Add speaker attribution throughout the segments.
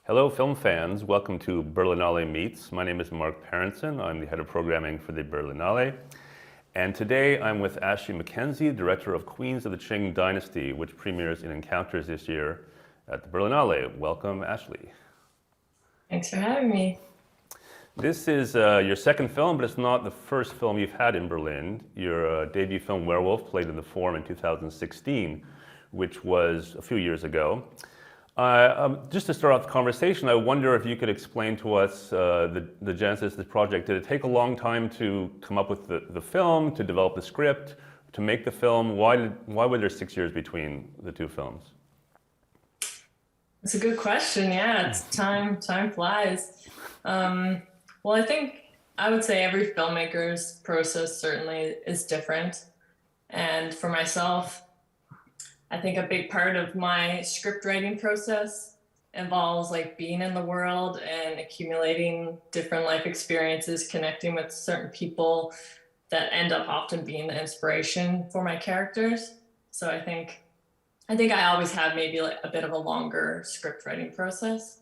Speaker 1: Hello, film fans. Welcome to Berlinale Meets. My name is Mark Peranson. I'm the head of programming for the Berlinale. And today I'm with Ashley McKenzie, director of Queens of the Qing Dynasty, which premieres in Encounters this year at the Berlinale. Welcome, Ashley.
Speaker 2: Thanks for having me.
Speaker 1: This is your second film, but it's not the first film you've had in Berlin. Your debut film, Werewolf, played in the Forum in 2016, which was a few years ago. Just to start off the conversation, I wonder if you could explain to us the genesis of the project. Did it take a long time to come up with the film, to develop the script, to make the film? Why were there 6 years between the two films?
Speaker 2: It's a good question. Yeah, it's time flies. Well, I think I would say every filmmaker's process certainly is different. And for myself, I think a big part of my script writing process involves like being in the world and accumulating different life experiences, connecting with certain people that end up often being the inspiration for my characters. So I think I always have maybe like a bit of a longer script writing process.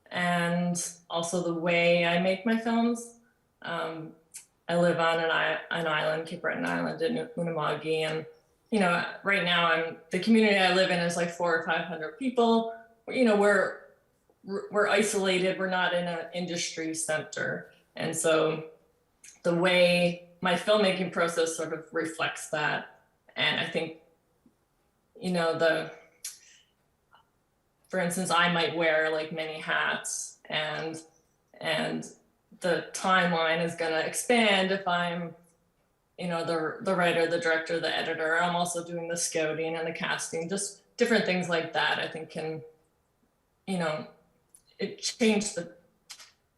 Speaker 2: And also the way I make my films. I live on an island, Cape Breton Island in Unama'ki, and right now the community I live in is like 400 or 500 people. We're isolated. We're not in an industry center, and so the way my filmmaking process sort of reflects that. And I think for instance, I might wear like many hats, and the timeline is going to expand if I'm the writer, the director, the editor. I'm also doing the scouting and the casting, just different things like that. I think can,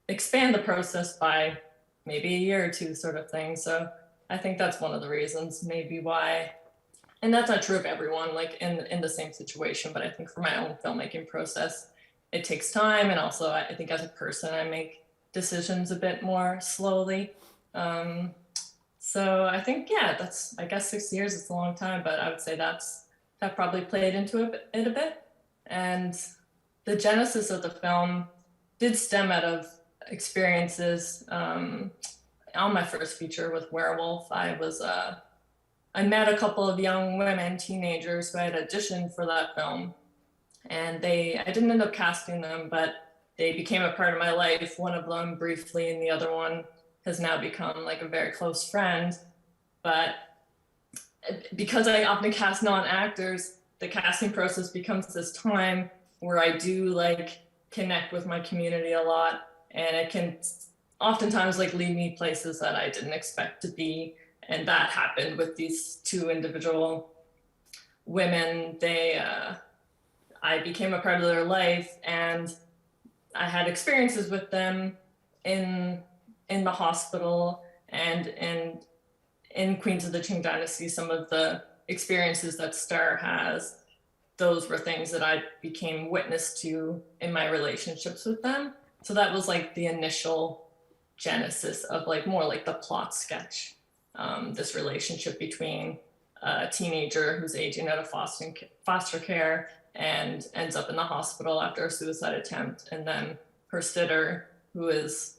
Speaker 2: expand the process by maybe a year or two sort of thing. So I think that's one of the reasons maybe why, and that's not true of everyone, like in the same situation, but I think for my own filmmaking process, it takes time. And also I think as a person, I make decisions a bit more slowly. So I think, yeah, I guess 6 years is a long time, but I would say that probably played into it a bit. And the genesis of the film did stem out of experiences. On my first feature with Werewolf, I met a couple of young women, teenagers, who had auditioned for that film. And I didn't end up casting them, but they became a part of my life, one of them briefly, and the other one has now become like a very close friend. But because I often cast non-actors, the casting process becomes this time where I do like connect with my community a lot, and it can oftentimes like lead me places that I didn't expect to be. And that happened with these two individual women. I became a part of their life, and I had experiences with them in the hospital and in Queens of the Qing Dynasty. Some of the experiences that Star has, those were things that I became witness to in my relationships with them. So that was like the initial genesis of like more like the plot sketch. This relationship between a teenager who's aging out of foster care and ends up in the hospital after a suicide attempt, and then her sitter, who is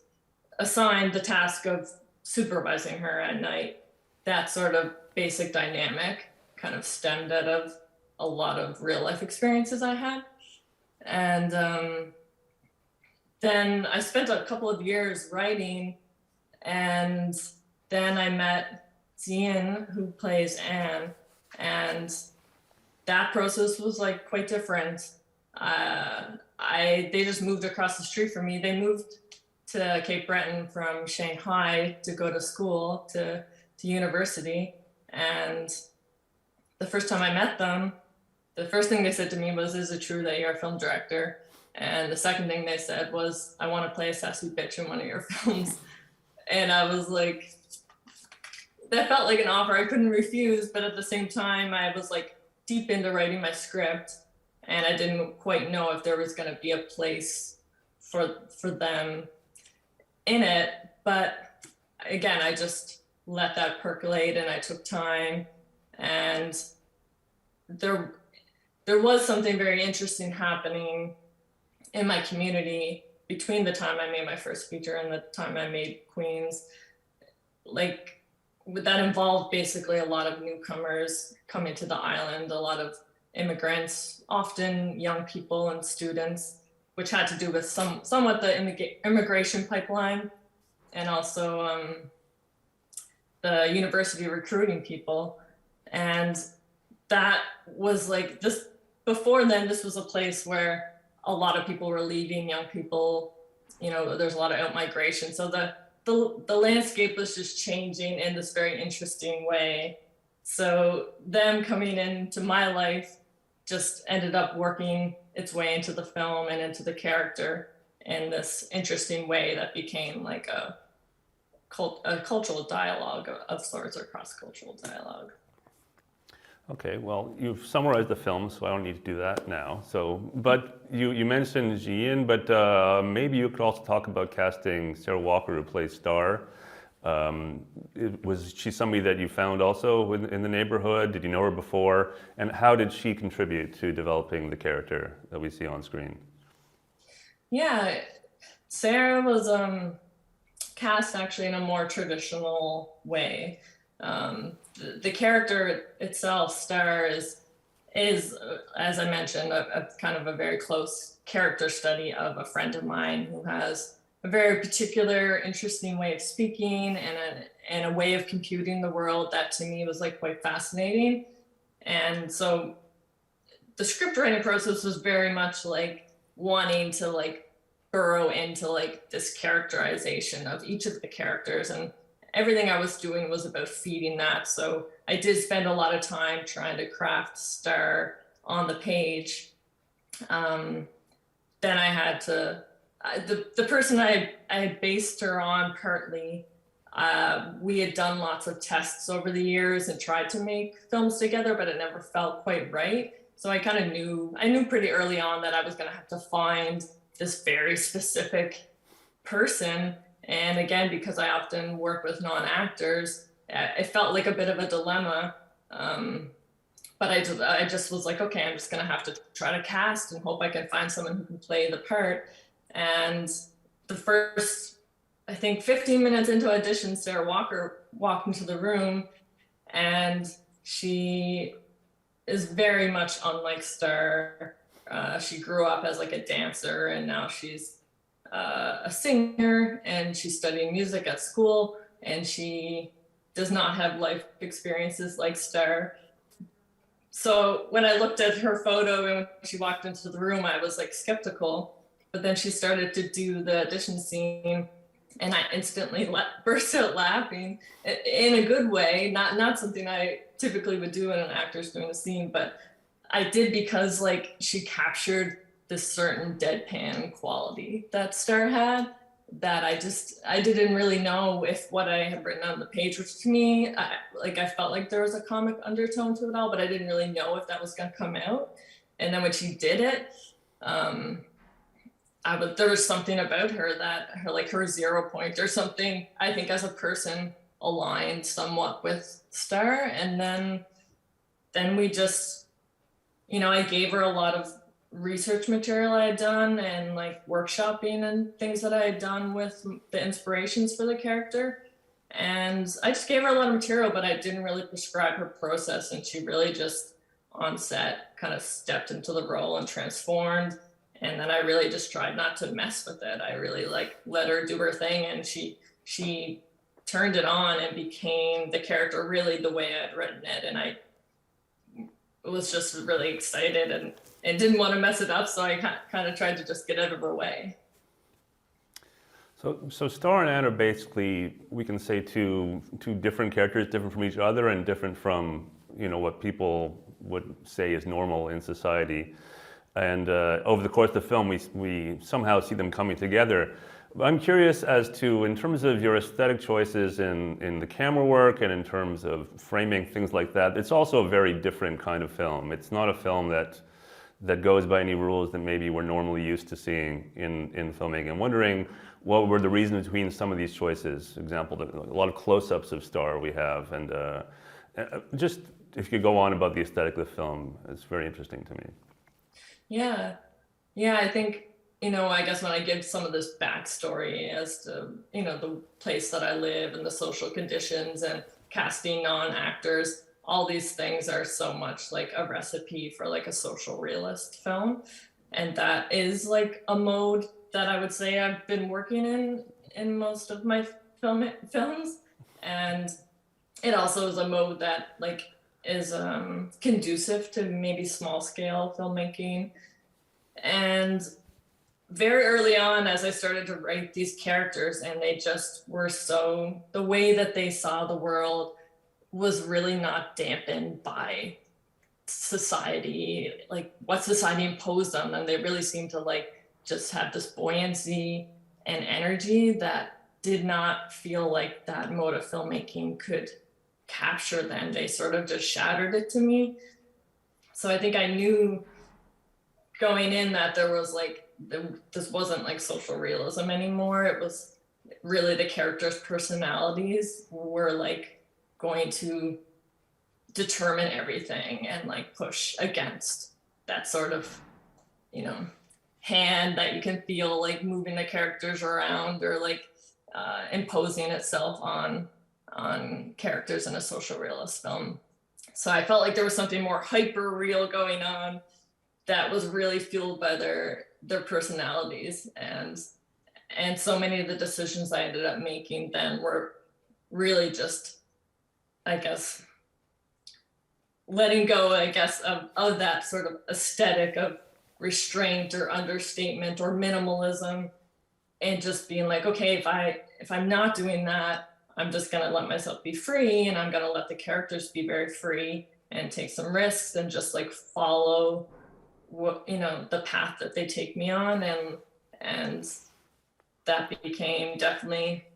Speaker 2: assigned the task of supervising her at night. That sort of basic dynamic kind of stemmed out of a lot of real life experiences I had. And then I spent a couple of years writing, and then I met Zian, who plays Anne, and that process was like quite different. They just moved across the street from me. They moved to Cape Breton from Shanghai to go to school, to university. And the first time I met them, the first thing they said to me was, "Is it true that you're a film director?" And the second thing they said was, "I want to play a sassy bitch in one of your films." And I was like, that felt like an offer I couldn't refuse, but at the same time, I was like deep into writing my script, and I didn't quite know if there was going to be a place for them in it. But again, I just let that percolate, and I took time, and there was something very interesting happening in my community between the time I made my first feature and the time I made Queens. Like, that involved basically a lot of newcomers coming to the island, a lot of immigrants, often young people and students, which had to do with somewhat the immigration pipeline, and also the university recruiting people. And that was like this, before then, this was a place where a lot of people were leaving, young people, you know, there's a lot of out-migration. So the landscape was just changing in this very interesting way. So them coming into my life just ended up working its way into the film and into the character in this interesting way that became like a cultural dialogue of sorts, or cross-cultural dialogue.
Speaker 1: Okay, well, you've summarized the film, so I don't need to do that now. So, but you mentioned Jian, but maybe you could also talk about casting Sarah Walker, who plays Star. Was she somebody that you found also in the neighborhood? Did you know her before? And how did she contribute to developing the character that we see on screen?
Speaker 2: Yeah, Sarah was cast actually in a more traditional way. The character itself, Star, is as I mentioned, a kind of a very close character study of a friend of mine who has a very particular, interesting way of speaking and a way of computing the world that to me was like quite fascinating. And so the script writing process was very much like wanting to like burrow into like this characterization of each of the characters, and everything I was doing was about feeding that. So I did spend a lot of time trying to craft Star on the page. Then I had to, the person I based her on partly, we had done lots of tests over the years and tried to make films together, but it never felt quite right. So I kind of knew pretty early on that I was gonna have to find this very specific person. And again, because I often work with non-actors, it felt like a bit of a dilemma. But I just was like, okay, I'm just gonna have to try to cast and hope I can find someone who can play the part. And the first, I think 15 minutes into audition, Sarah Walker walked into the room, and she is very much unlike Star. She grew up as like a dancer, and now she's a singer, and she's studying music at school, and she does not have life experiences like Star. So when I looked at her photo and when she walked into the room, I was like skeptical. But then she started to do the audition scene, and I instantly burst out laughing in a good way. Not something I typically would do when an actor's doing a scene, but I did because like she captured this certain deadpan quality that Star had that I didn't really know if what I had written on the page, which to me, I felt like there was a comic undertone to it all, but I didn't really know if that was gonna come out. And then when she did it, there was something about her that her 0 point or something, I think as a person aligned somewhat with Star. And then we just, I gave her a lot of research material I had done and like workshopping and things that I had done with the inspirations for the character. And I just gave her a lot of material, but I didn't really prescribe her process. And she really just on set kind of stepped into the role and transformed. And then I really just tried not to mess with it. I really let her do her thing, and she turned it on and became the character really the way I'd written it. And I was just really excited and didn't want to mess it up, so I kind of tried to just get out of her way.
Speaker 1: So Star and Anne are basically, we can say, two different characters, different from each other and different from what people would say is normal in society. And over the course of the film, we somehow see them coming together. I'm curious as to, in terms of your aesthetic choices in the camera work and in terms of framing, things like that, it's also a very different kind of film. It's not a film that goes by any rules that maybe we're normally used to seeing in filming. I'm wondering what were the reasons between some of these choices. Example, a lot of close-ups of Star we have, and just if you could go on about the aesthetic of the film, it's very interesting to me.
Speaker 2: Yeah, I think I guess when I give some of this backstory as to, the place that I live and the social conditions and casting non-actors, all these things are so much like a recipe for like a social realist film. And that is like a mode that I would say I've been working in most of my films. And it also is a mode that like is conducive to maybe small scale filmmaking. And very early on, as I started to write these characters, and they just were so, the way that they saw the world was really not dampened by society, like what society imposed on them. They really seemed to like just have this buoyancy and energy that did not feel like that mode of filmmaking could capture them. They sort of just shattered it to me. So I think I knew going in that there was like, this wasn't like social realism anymore. It was really the characters' personalities were like going to determine everything and like push against that sort of, hand that you can feel like moving the characters around or like imposing itself on characters in a social realist film. So I felt like there was something more hyper real going on that was really fueled by their personalities, and so many of the decisions I ended up making then were really just, I guess, letting go, I guess, of that sort of aesthetic of restraint or understatement or minimalism, and just being like, okay, if I'm not doing that, I'm just gonna let myself be free, and I'm gonna let the characters be very free and take some risks and just like follow what, the path that they take me on. And that became definitely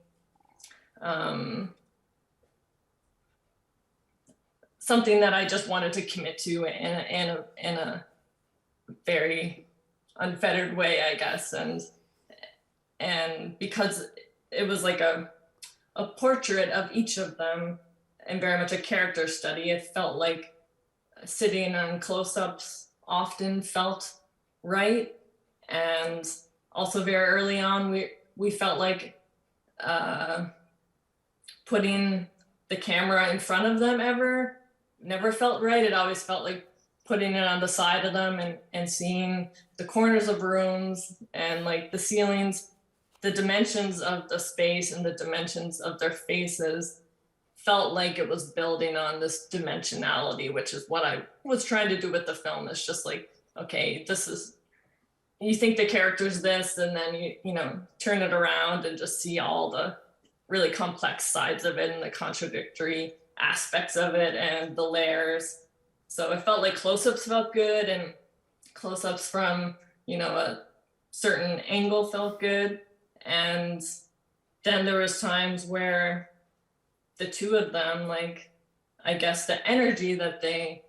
Speaker 2: something that I just wanted to commit to in a very unfettered way, I guess. And because it was like a portrait of each of them and very much a character study, it felt like sitting on close-ups often felt right. And also very early on, we felt like putting the camera in front of them never felt right. It always felt like putting it on the side of them and seeing the corners of rooms and like the ceilings, the dimensions of the space and the dimensions of their faces felt like it was building on this dimensionality, which is what I was trying to do with the film. It's just like, okay, this is, you think the character's this, and then you turn it around and just see all the really complex sides of it and the contradictory aspects of it and the layers. So it felt like close-ups felt good, and close-ups from, a certain angle felt good. And then there was times where the two of them, like, I guess the energy that the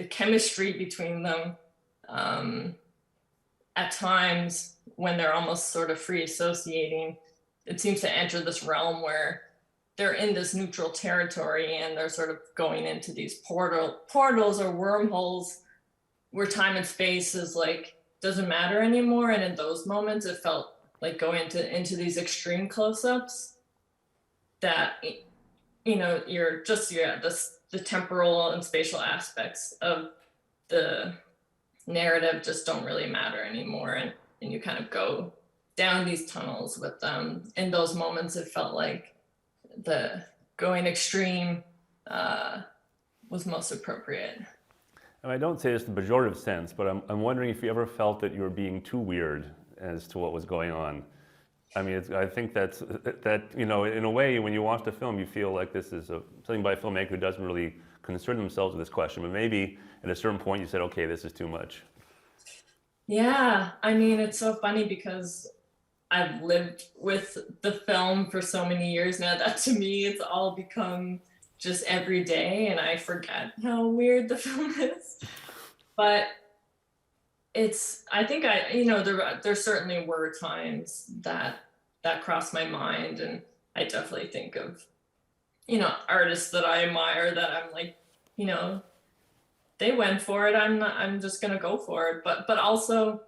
Speaker 2: chemistry between them, at times when they're almost sort of free associating, it seems to enter this realm where they're in this neutral territory and they're sort of going into these portals or wormholes where time and space is like, doesn't matter anymore. And in those moments, it felt like going into these extreme close-ups that, you're just, the temporal and spatial aspects of the narrative just don't really matter anymore. And you kind of go down these tunnels with them. In those moments, it felt like the going extreme was most appropriate.
Speaker 1: And I don't say this in a pejorative sense, but I'm wondering if you ever felt that you were being too weird as to what was going on. I mean, I think that in a way, when you watch the film, you feel like this is something by a filmmaker who doesn't really concern themselves with this question, but maybe at a certain point you said, okay, this is too much.
Speaker 2: Yeah, I mean, it's so funny because I've lived with the film for so many years now that to me it's all become just every day, and I forget how weird the film is. But I think there certainly were times that crossed my mind, and I definitely think of, artists that I admire that I'm like, they went for it. I'm just gonna go for it. But also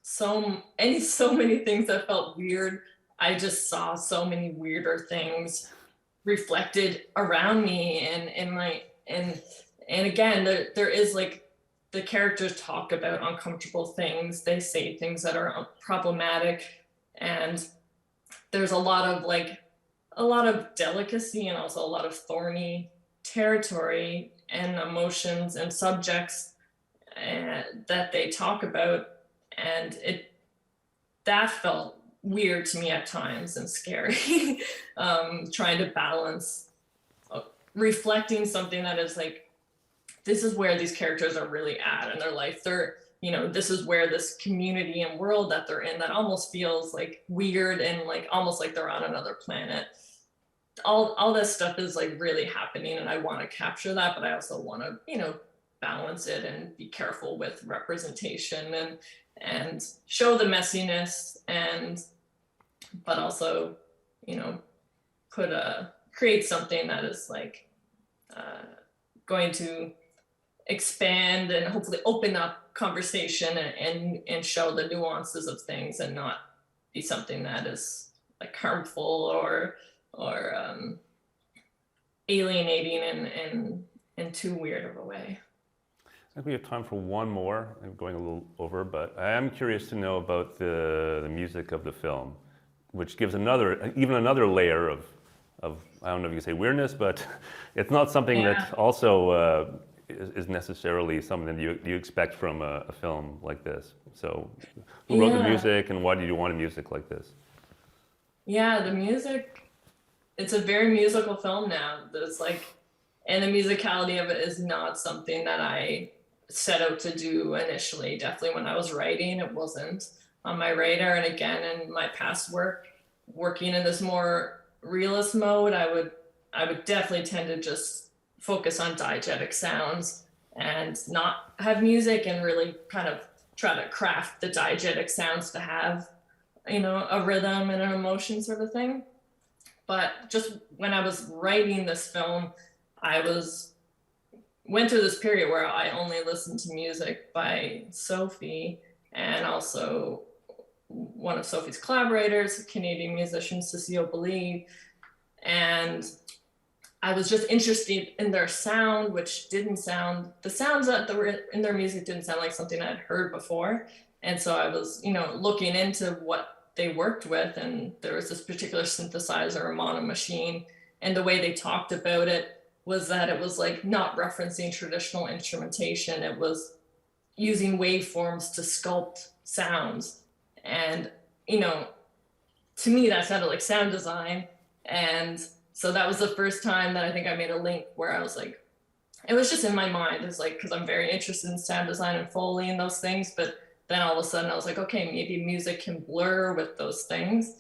Speaker 2: so many things that felt weird. I just saw so many weirder things reflected around me, and my and again, there is like, the characters talk about uncomfortable things. They say things that are problematic, and there's a lot of delicacy and also a lot of thorny territory and emotions and subjects that they talk about, and that felt weird to me at times and scary. Trying to balance reflecting something that is like, this is where these characters are really at in their life. They're, this is where this community and world that they're in, that almost feels like weird and like almost like they're on another planet. All this stuff is like really happening, and I want to capture that, but I also want to, balance it and be careful with representation and show the messiness, but also, create something that is like going to expand and hopefully open up conversation and show the nuances of things, and not be something that is like harmful or alienating in too weird of a way.
Speaker 1: I think we have time for one more. I'm going a little over, but I am curious to know about the music of the film, which gives even another layer of I don't know if you can say weirdness, but it's not something that also is necessarily something that you expect from a film like this. So who wrote the music, and why did you want a music like this?
Speaker 2: Yeah, the music, it's a very musical film now. There's like, and the musicality of it is not something that I set out to do initially. Definitely when I was writing, it wasn't on my radar. And again, in my past work, working in this more realist mode, I would definitely tend to just focus on diegetic sounds and not have music, and really kind of try to craft the diegetic sounds to have, a rhythm and an emotion sort of thing. But just when I was writing this film, I went through this period where I only listened to music by Sophie, and also one of Sophie's collaborators, Canadian musician Cecile Believe. And I was just interested in their sound, which the sounds that were in their music didn't sound like something I'd heard before. And so I was, looking into what they worked with, and there was this particular synthesizer, a mono machine, and the way they talked about it was that it was like not referencing traditional instrumentation. It was using waveforms to sculpt sounds. And, to me, that sounded like sound design. And so that was the first time that I think I made a link where I was like, it was just in my mind. It's like, because I'm very interested in sound design and Foley and those things. But then all of a sudden I was like, okay, maybe music can blur with those things.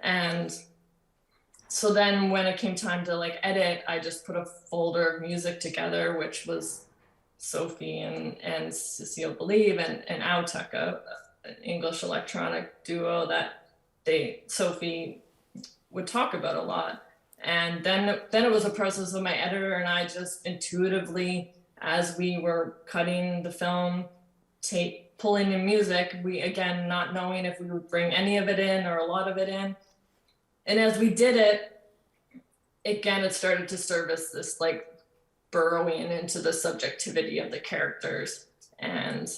Speaker 2: And so then when it came time to like edit, I just put a folder of music together, which was Sophie and Cecile Believe and Auteka, an English electronic duo that Sophie would talk about a lot. And then it was a process of my editor and I just intuitively, as we were cutting the film, pulling in music, we, again, not knowing if we would bring any of it in or a lot of it in. And as we did it, again, it started to service this like burrowing into the subjectivity of the characters. And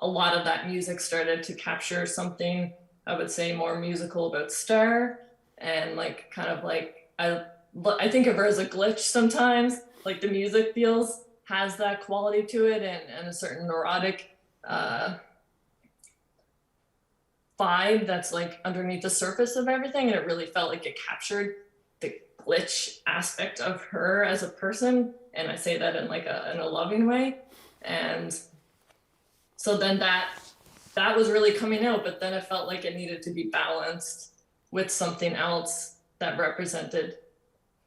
Speaker 2: a lot of that music started to capture something, I would say, more musical about Star. And like, kind of like, I think of her as a glitch sometimes, like the music has that quality to it, and a certain neurotic vibe that's like underneath the surface of everything. And it really felt like it captured the glitch aspect of her as a person. And I say that in like in a loving way. And so then that was really coming out, but then it felt like it needed to be balanced with something else that represented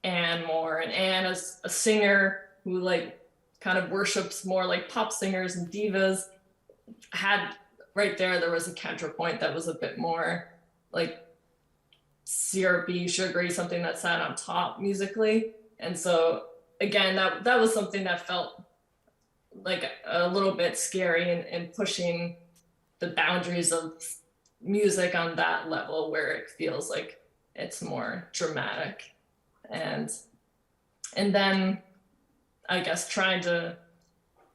Speaker 2: Anne more. And Anne, as a singer who like kind of worships more like pop singers and divas, had right there was a counterpoint that was a bit more like syrupy, sugary, something that sat on top musically. And so again, that was something that felt like a little bit scary in pushing the boundaries of music on that level where it feels like it's more dramatic. And then I guess trying to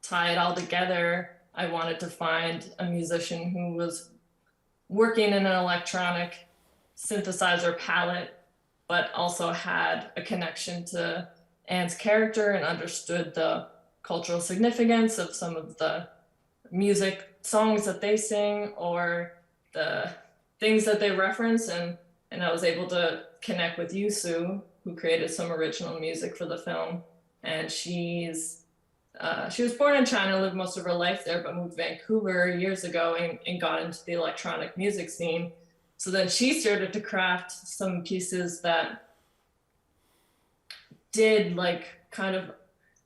Speaker 2: tie it all together, I wanted to find a musician who was working in an electronic synthesizer palette, but also had a connection to Anne's character and understood the cultural significance of some of the music songs that they sing or the things that they reference. And I was able to connect with Yusu, who created some original music for the film. And she was born in China, lived most of her life there, but moved to Vancouver years ago and got into the electronic music scene. So then she started to craft some pieces that did like kind of,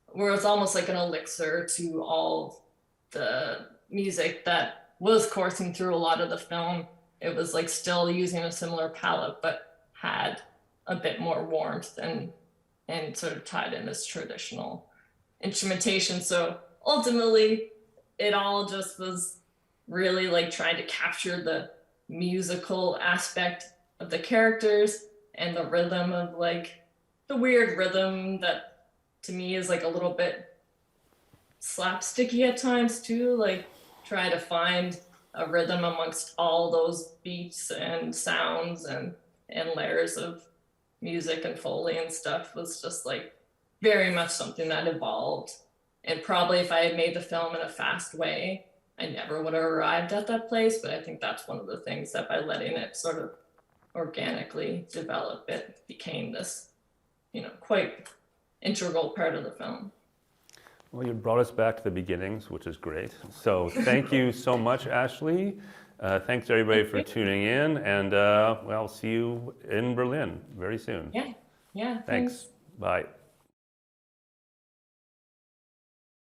Speaker 2: where it's almost like an elixir to all the music that was coursing through a lot of the film. It was like still using a similar palette, but had a bit more warmth and sort of tied in this traditional instrumentation. So ultimately, it all just was really like trying to capture the musical aspect of the characters and the rhythm of like the weird rhythm that to me is like a little bit slapsticky at times too, like try to find a rhythm amongst all those beats and sounds and layers of music and Foley and stuff was just like very much something that evolved. And probably if I had made the film in a fast way, I never would have arrived at that place. But I think that's one of the things that by letting it sort of organically develop, it became this, quite integral part of the film.
Speaker 1: Well, you brought us back to the beginnings, which is great. So thank you so much, Ashley. Thanks everybody for tuning in, and well, see you in Berlin very soon.
Speaker 2: Yeah,
Speaker 1: Thanks. Bye.